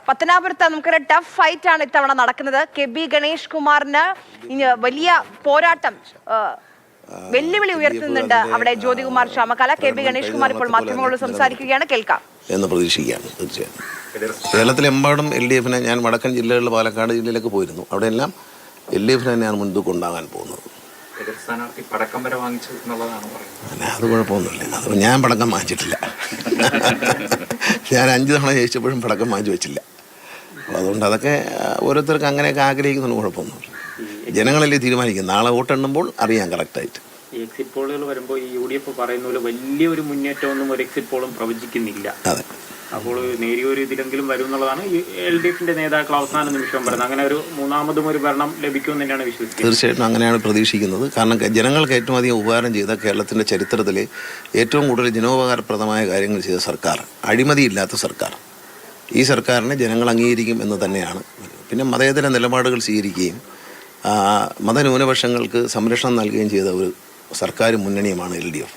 പത്തനാപുരത്ത് നമുക്കൊരു tough fight ആണ് ഇത്തവണ നടക്കുന്നത്. KB ഗണേഷ് കുമാറിന് വലിയ പോരാട്ടം വെല്ലുവിളി ഉയർത്തുന്നുണ്ട് അവിടെ ജ്യോതികുമാർ ചാമക്കാല. KB ഗണേഷ് കുമാർ ഇപ്പോൾ മാധ്യമങ്ങളോട് സംസാരിക്കുകയാണ്, കേൾക്കാം. എന്ന് പ്രതീക്ഷിക്കുകയാണ്. തീർച്ചയായും കേരളത്തിലെമ്പാടും LDF ഞാൻ വടക്കൻ ജില്ലകളിൽ പാലക്കാട് ജില്ലയിലൊക്കെ പോയിരുന്നു. അവിടെയെല്ലാം LDF തന്നെയാണ് മുൻതൂക്കം ഉണ്ടാകാൻ പോകുന്നത്. അത് കുഴപ്പമൊന്നുമില്ല. അത് ഞാൻ പടക്കം വാങ്ങിച്ചിട്ടില്ല. ഞാൻ 5 തവണ ജയിച്ചപ്പോഴും പടക്കം വാങ്ങിച്ചു വെച്ചില്ല. അതുകൊണ്ട് അതൊക്കെ ഓരോരുത്തർക്ക് അങ്ങനെയൊക്കെ ആഗ്രഹിക്കുന്നതിന് കുഴപ്പമൊന്നുമില്ല. ജനങ്ങളല്ലേ തീരുമാനിക്കും. നാളെ വോട്ടെണ്ണുമ്പോൾ അറിയാം കറക്റ്റായിട്ട്. എക്സിറ്റ് പോളുകൾ വരുമ്പോൾ ഈ UDF പറയുന്ന പോലെ വലിയൊരു മുന്നേറ്റമൊന്നും ഒരു എക്സിറ്റ് പോളും പ്രവചിക്കുന്നില്ല. അതെ, അപ്പോൾ നേരിയൊരു ഇതിലെങ്കിലും വരും എന്നുള്ളതാണ് LDFന്റെ നേതാക്കൾ അവസാന നിമിഷം പറയുന്നത്. അങ്ങനെ ഒരു മൂന്നാമതും ഒരു ഭരണം ലഭിക്കുമെന്ന് തന്നെയാണ് വിശ്വസിക്കുന്നത്. തീർച്ചയായിട്ടും അങ്ങനെയാണ് പ്രതീക്ഷിക്കുന്നത്. കാരണം ജനങ്ങൾക്ക് ഏറ്റവും അധികം ഉപകാരം ചെയ്ത കേരളത്തിൻ്റെ ചരിത്രത്തിലെ ഏറ്റവും കൂടുതൽ ജനോപകാരപ്രദമായ കാര്യങ്ങൾ ചെയ്ത സർക്കാർ, അഴിമതിയില്ലാത്ത സർക്കാർ, ഈ സർക്കാരിനെ ജനങ്ങൾ അംഗീകരിക്കും എന്ന് തന്നെയാണ്. പിന്നെ മതേതര നിലപാടുകൾ സ്വീകരിക്കുകയും മതന്യൂനപക്ഷങ്ങൾക്ക് സംരക്ഷണം നൽകുകയും ചെയ്ത ഒരു സർക്കാർ മുന്നണിയുമാണ് LDF.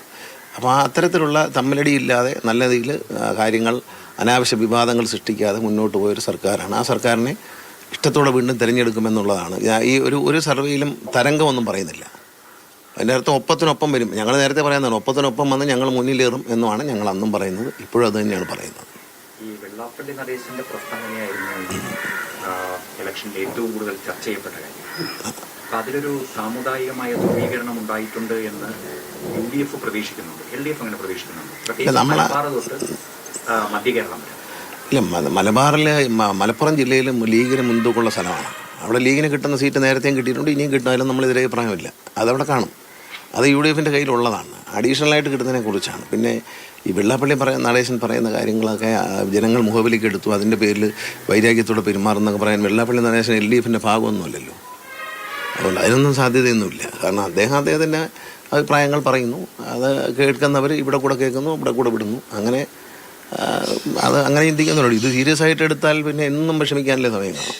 അപ്പോൾ അത്തരത്തിലുള്ള തമ്മിലടിയില്ലാതെ നല്ല രീതിയിൽ കാര്യങ്ങൾ, അനാവശ്യ വിവാദങ്ങൾ സൃഷ്ടിക്കാതെ മുന്നോട്ട് പോയൊരു സർക്കാരാണ്. ആ സർക്കാരിനെ ഇഷ്ടത്തോടെ വീണ്ടും തിരഞ്ഞെടുക്കുമെന്നുള്ളതാണ്. ഈ ഒരു സർവേയിലും തരംഗമൊന്നും പറയുന്നില്ല. അതിൻ്റെ അർത്ഥം ഒപ്പത്തിനൊപ്പം വരും. ഞങ്ങൾ നേരത്തെ പറയുന്നതാണ്, ഒപ്പത്തിനൊപ്പം വന്ന് ഞങ്ങൾ മുന്നിലേറും എന്നുമാണ് ഞങ്ങൾ അന്നും പറയുന്നത്. ഇപ്പോഴും അത് തന്നെയാണ് പറയുന്നത്. ഈ വെള്ളാപ്പള്ളി നടേശന്റെ പ്രസ്താവനയായിരുന്നു ഇലക്ഷനിൽ ഏറ്റവും കൂടുതൽ ചർച്ച ചെയ്യപ്പെട്ട കാര്യം. അപ്പം അതിലൊരു സാമുദായികമായ ധ്രുവീകരണം ഉണ്ടായിട്ടുണ്ട് എന്ന് UDF പ്രതീക്ഷിക്കുന്നുണ്ട്. LDF അങ്ങനെ പ്രതീക്ഷിക്കുന്നുണ്ട്. മധ്യ കേരളം ഇല്ല, മലബാറിൽ മലപ്പുറം ജില്ലയിൽ ലീഗിന് മുൻതൂക്കമുള്ള സ്ഥലമാണ്. അവിടെ ലീഗിന് കിട്ടുന്ന സീറ്റ് നേരത്തെയും കിട്ടിയിട്ടുണ്ട്, ഇനിയും കിട്ടുന്നതിലും നമ്മളെതിരെ അഭിപ്രായമില്ല. അതവിടെ കാണും. അത് UDFന്റെ കയ്യിലുള്ളതാണ്. അഡീഷണലായിട്ട് കിട്ടുന്നതിനെ കുറിച്ചാണ്. പിന്നെ ഈ വെള്ളാപ്പള്ളി നടേശൻ പറയുന്ന കാര്യങ്ങളൊക്കെ ജനങ്ങൾ മുഖവിലേക്ക് എടുത്തു. അതിൻ്റെ പേരിൽ വൈരാഗ്യത്തോടെ പെരുമാറുന്നൊക്കെ പറയാൻ വെള്ളാപ്പള്ളി നടേശൻ LDFന്റെ ഭാഗമൊന്നുമല്ലല്ലോ. അതുകൊണ്ട് അതിനൊന്നും സാധ്യതയൊന്നുമില്ല. കാരണം അദ്ദേഹത്തിൻ്റെ അഭിപ്രായങ്ങൾ പറയുന്നു, അത് കേൾക്കുന്നവർ ഇവിടെ കൂടെ കേൾക്കുന്നു, ഇവിടെ കൂടെ വിടുന്നു. അങ്ങനെ അത് അങ്ങനെ ചിന്തിക്കുന്നുള്ളൂ. ഇത് സീരിയസ് ആയിട്ട് എടുത്താൽ പിന്നെ എന്നും വിഷമിക്കാനല്ലേ സമയം കാണും.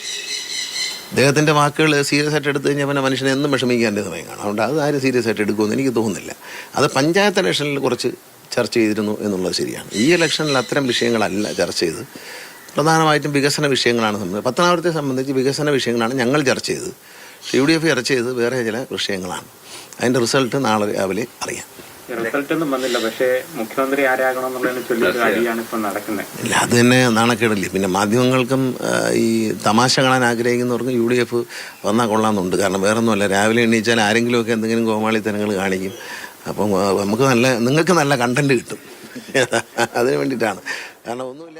അദ്ദേഹത്തിൻ്റെ വാക്കുകൾ സീരിയസ് ആയിട്ട് എടുത്തു കഴിഞ്ഞാൽ പിന്നെ മനുഷ്യനെ എന്നും വിഷമിക്കാനല്ലേ സമയം കാണും. അതുകൊണ്ട് അത് ആരും സീരിയസ് ആയിട്ട് എടുക്കുമെന്ന് എനിക്ക് തോന്നുന്നില്ല. അത് പഞ്ചായത്ത് ഇലക്ഷനിൽ കുറച്ച് ചർച്ച ചെയ്തിരുന്നു എന്നുള്ളത് ശരിയാണ്. ഈ ഇലക്ഷനിൽ അത്തരം വിഷയങ്ങളല്ല ചർച്ച ചെയ്ത്, പ്രധാനമായിട്ടും വികസന വിഷയങ്ങളാണ്. പത്തനാപുരത്തെ സംബന്ധിച്ച് വികസന വിഷയങ്ങളാണ് ഞങ്ങൾ ചർച്ച ചെയ്തത്. UDF ചർച്ച ചെയ്ത് വേറെ ചില വിഷയങ്ങളാണ്. അതിൻ്റെ റിസൾട്ട് നാളെ രാവിലെ അറിയാം. റിസൾട്ടൊന്നും വന്നില്ല, പക്ഷേ മുഖ്യമന്ത്രി ആരാകണമെന്നുള്ളതിനെ ചൊല്ലി കാര്യമാണ് ഇപ്പോൾ നടക്കുന്നത്. ഇല്ല, അത് തന്നെ നാണക്കേടല്ലേ. പിന്നെ മാധ്യമങ്ങൾക്കും ഈ തമാശ കാണാൻ ആഗ്രഹിക്കുന്നവർക്കും UDF വന്നാൽ കൊള്ളാമെന്നുണ്ട്. കാരണം വേറൊന്നുമല്ല, രാവിലെ എണീച്ചാൽ ആരെങ്കിലുമൊക്കെ എന്തെങ്കിലും കോമാളിത്തരങ്ങൾ കാണിക്കും. അപ്പം നമുക്ക് നിങ്ങൾക്ക് നല്ല കണ്ടന്റ് കിട്ടും. അതിന് വേണ്ടിയിട്ടാണ്. കാരണം ഒന്നുമില്ല.